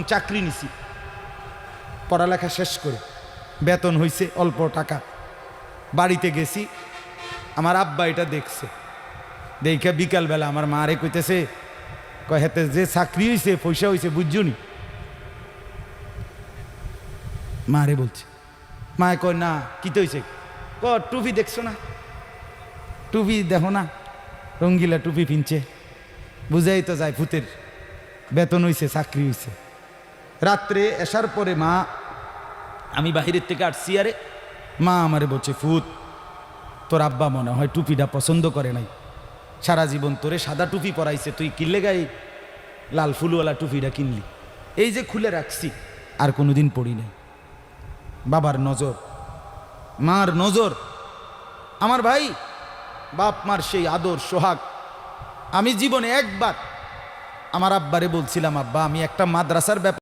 চাকরি নিছি, পড়ালেখা শেষ করে বেতন হইছে অল্প টাকা। বাড়িতে গেছি, আমার আব্বা এটা দেখছে, দেখে বিকালবেলা আমার মারে কইতেছে, কয় হেতে যে চাকরি হইছে পয়সা হইছে বুঝছনি? মারে বলছে, মায়ে কয় না, কি তো হইছে? ক টুপি দেখছো না, টুপি দেখো না, রঙ্গিলা টুপি পিনছে, বুঝাই তো যায় ভূতের বেতন হইছে, চাকরি হইছে। রাত্রে আসার পরে মা, আমি বাহিরের থেকে আসছি, আরে মা আমারে বলছে, ফুত তোর আব্বা মনে হয় টুপিটা পছন্দ করে নাই, সারা জীবন তোরে সাদা টুপি পরাইছে, তুই কিনলে গায়ে লাল ফুলওয়ালা টুপিটা কিনলি, এই যে খুলে রাখছি আর কোনোদিন পড়ি নাই। বাবার নজর, মার নজর, আমার ভাই বাপ মার সেই আদর সোহাগ। আমি জীবনে একবার আমার আব্বারে বলছিলাম, আব্বা আমি একটা মাদ্রাসার ব্যাপার